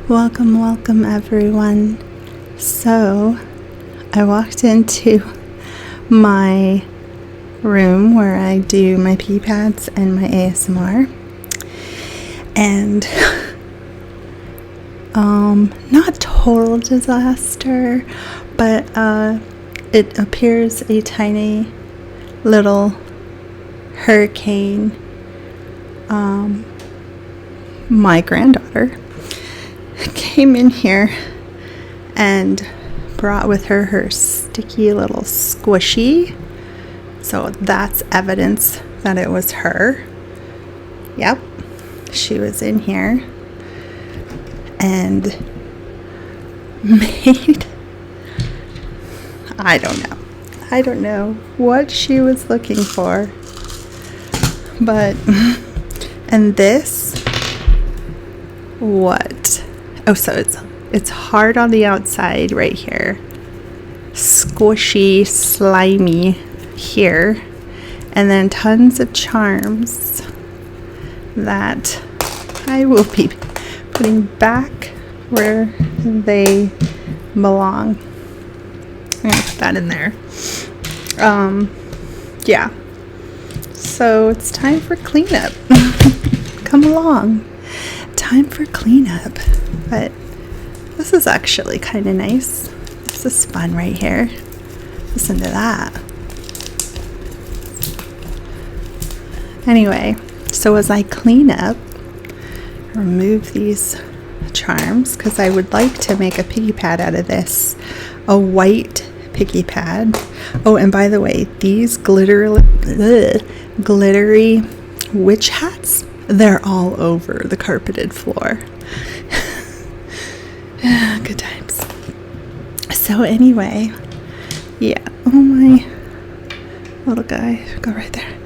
Welcome everyone. So I walked into my room where I do my pee pads and my ASMR, and not total disaster, but it appears a tiny little hurricane. My granddaughter came in here and brought with her sticky little squishy, so that's evidence that it was her. Yep, she was in here and made I don't know what she was looking for, but and this, what? Oh, so it's hard on the outside right here, squishy, slimy here, and then tons of charms that I will be putting back where they belong. I'm gonna put that in there. Yeah. So it's time for cleanup. Come along. Time for cleanup. But this is actually kind of nice. This is fun right here. Listen to that. Anyway, so as I clean up, remove these charms, because I would like to make a piggy pad out of this. A white piggy pad. Oh, and by the way, these glittery witch hats, they're all over the carpeted floor. Good times. So anyway, yeah. Oh, my little guy, go right there.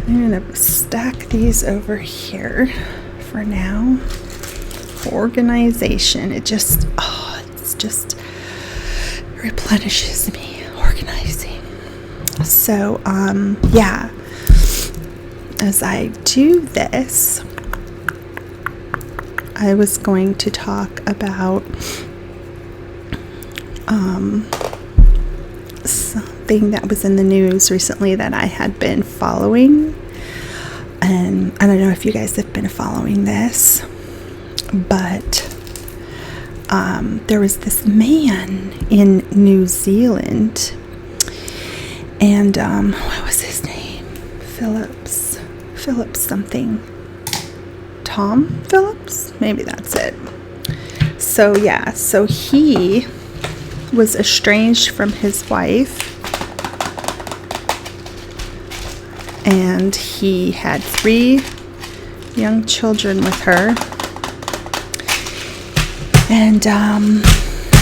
I'm gonna stack these over here for now. Organization. It's just replenishes me. Organizing. So yeah. As I do this, I was going to talk about something that was in the news recently that I had been following. And I don't know if you guys have been following this, but there was this man in New Zealand, and what was his name? Phillips something. Tom Phillips? Maybe that's it. So yeah, so he was estranged from his wife, and he had 3 young children with her, and I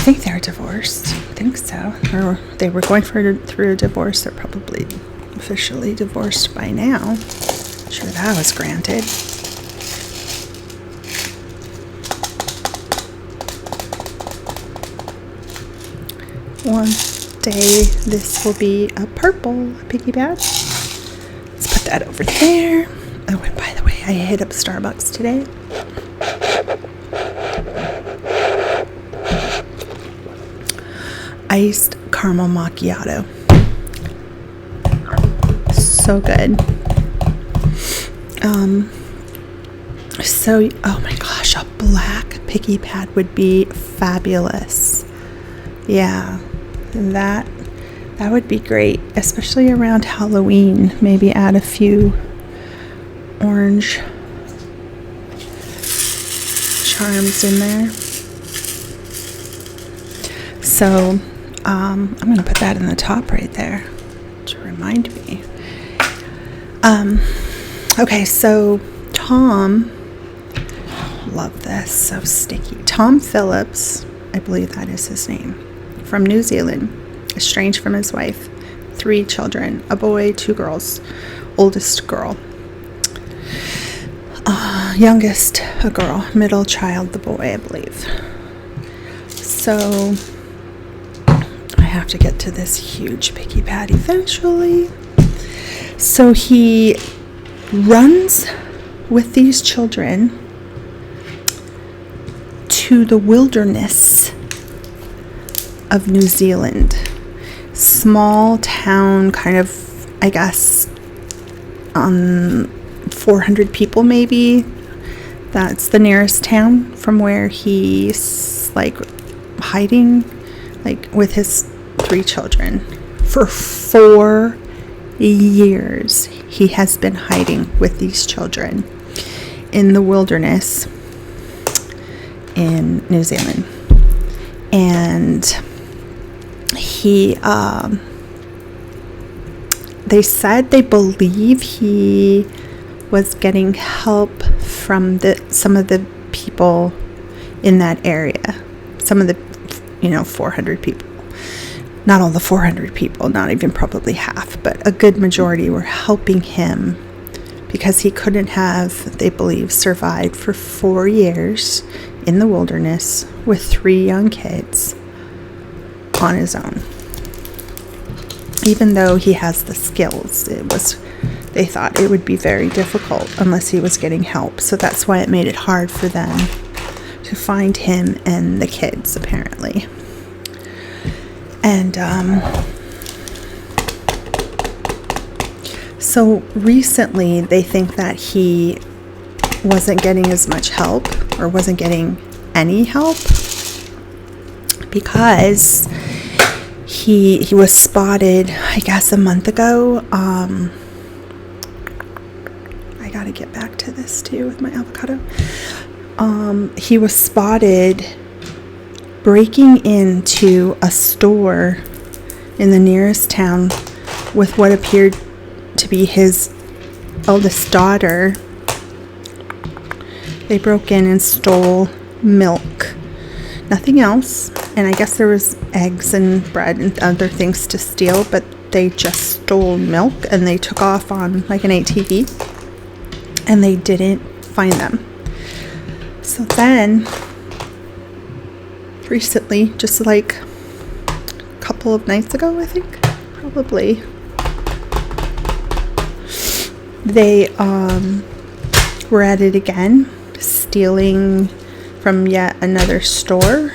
think they're divorced. I think so. Or they were going through a divorce. They're probably officially divorced by now. I'm sure that was granted. One day this will be a purple piggy pad. Let's put that over there. Oh, and by the way, I hit up Starbucks today. Iced caramel macchiato. So good. So, oh my gosh, a black piggy pad would be fabulous. Yeah, that would be great, especially around Halloween. Maybe add a few orange charms in there. So, I'm going to put that in the top right there to remind me. Okay, so Tom, love this, so sticky. Tom Phillips, I believe that is his name, from New Zealand, estranged from his wife, 3 children, a boy, 2 girls, oldest girl, youngest a girl, middle child the boy, I believe. So I have to get to this huge piggy pad eventually. So he runs with these children to the wilderness of New Zealand. Small town, kind of, I guess, 400 people maybe. That's the nearest town from where he's like hiding, like with his 3 children. For 4 years he has been hiding with these children in the wilderness in New Zealand. And he they said they believe he was getting help from some of the people in that area. Some of the 400 people. Not all the 400 people, not even probably half, but a good majority were helping him because he couldn't have, they believe, survived for 4 years in the wilderness with 3 young kids on his own. Even though he has the skills, they thought it would be very difficult unless he was getting help. So that's why it made it hard for them to find him and the kids, apparently. And so recently they think that he wasn't getting as much help, or wasn't getting any help, because he was spotted, I guess, a month ago. I gotta get back to this too with my avocado. He was spotted breaking into a store in the nearest town with what appeared to be his eldest daughter. They broke in and stole milk, nothing else. And I guess there was eggs and bread and other things to steal, but they just stole milk and they took off on like an ATV, and they didn't find them. So then recently, just like a couple of nights ago, I think, probably, they were at it again, stealing from yet another store.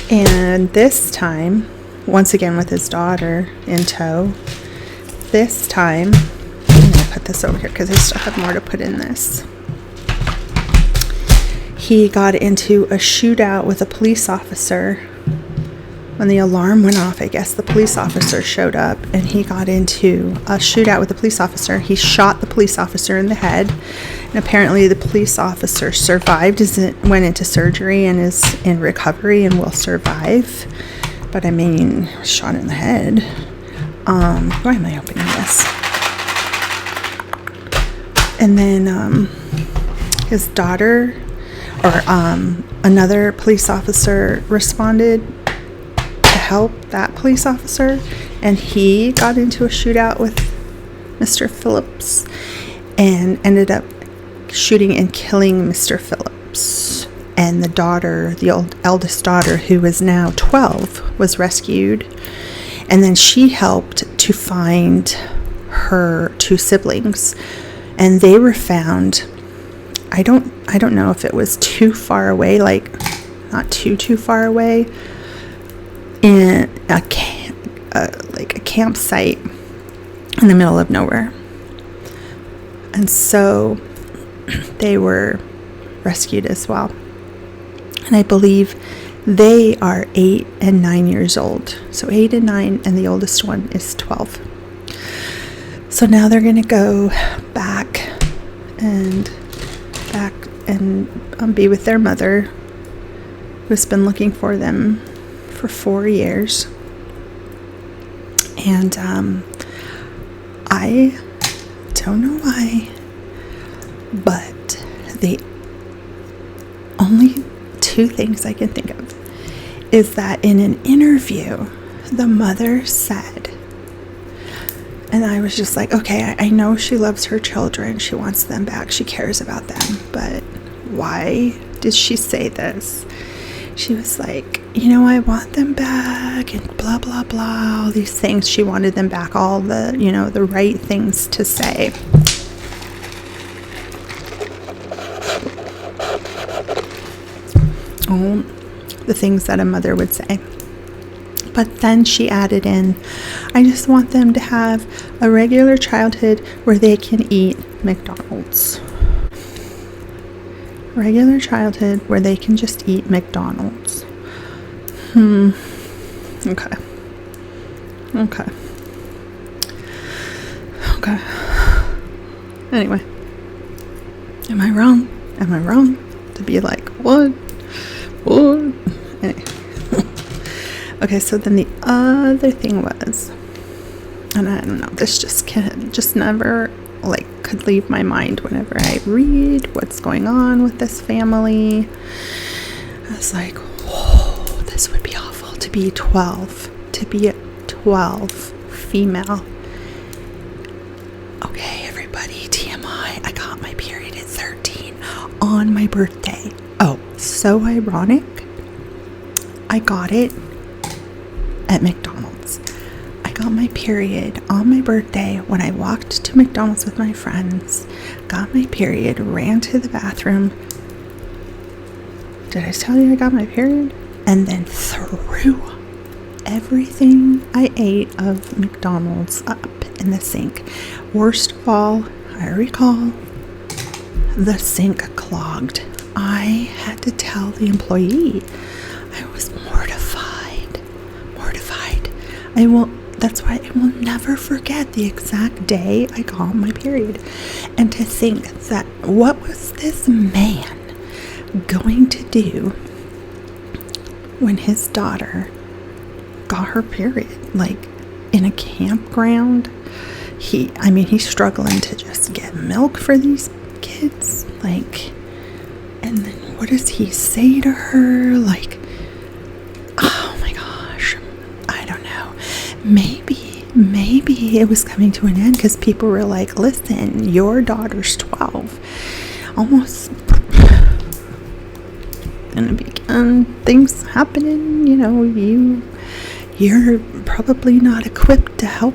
And this time, once again with his daughter in tow, this time, I'm going to put this over here because I still have more to put in this. He got into a shootout with a police officer. When the alarm went off, I guess the police officer showed up, and he got into a shootout with the police officer. He shot the police officer in the head, and apparently the police officer survived, went into surgery and is in recovery and will survive. But I mean, shot in the head. Why am I opening this? And then his daughter, or another police officer responded to help that police officer, and he got into a shootout with Mr. Phillips and ended up shooting and killing Mr. Phillips. And the daughter, the eldest daughter, who is now 12, was rescued, and then she helped to find her 2 siblings, and they were found. I don't know if it was too far away, like not too far away, in a campsite in the middle of nowhere. And so they were rescued as well. And I believe they are 8 and 9 years old. So 8 and 9, and the oldest one is 12. So now they're going to go back and be with their mother, who's been looking for them for 4 years. And I don't know why, but the only 2 things I can think of is that in an interview, the mother said, and I was just like, okay, I know she loves her children. She wants them back. She cares about them. But why did she say this? She was like, I want them back and blah, blah, blah, all these things. She wanted them back, all the, the right things to say. all the things that a mother would say. But then she added in, I just want them to have a regular childhood where they can eat McDonald's. Regular childhood where they can just eat McDonald's. Okay. Anyway. Am I wrong? To be like, what? Anyway. Okay, so then the other thing was, and I don't know, this just never could leave my mind whenever I read what's going on with this family. I was like, oh, this would be awful to be 12 female. Okay, everybody, TMI, I got my period at 13 on my birthday. Oh, so ironic. I got it at McDonald's. I got my period on my birthday when I walked to McDonald's with my friends, got my period, ran to the bathroom. Did I tell you I got my period? And then threw everything I ate of McDonald's up in the sink. Worst of all, I recall the sink clogged. I had to tell the employee. I was mortified. That's why I will never forget the exact day I got my period. And to think that, what was this man going to do when his daughter got her period? In a campground? He's struggling to just get milk for these kids. And then what does he say to her? Oh my gosh, I don't know. Maybe it was coming to an end because people were like, listen, your daughter's 12. Almost gonna begin things happening, you're probably not equipped to help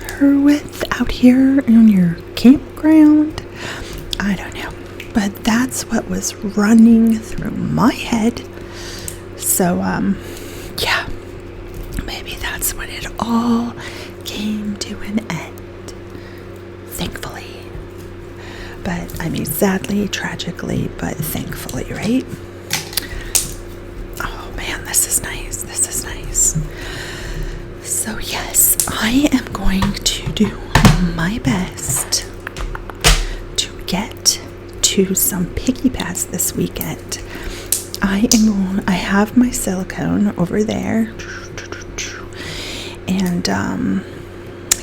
her with out here in your campground. I don't know. But that's what was running through my head. So, yeah. Maybe that's when it all came to an end. Thankfully. But, sadly, tragically, but thankfully, right? Oh, man, this is nice. So, yes, I am going to do my best to get to some piggy pads this weekend. I have my silicone over there, and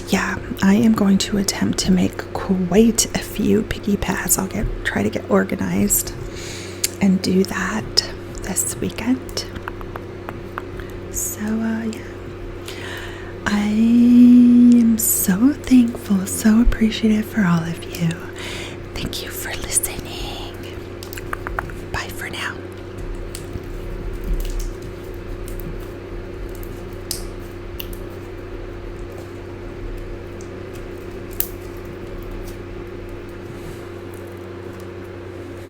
yeah, I am going to attempt to make quite a few piggy pads. I'll try to get organized and do that this weekend. So yeah, I am so thankful, so appreciative for all of you.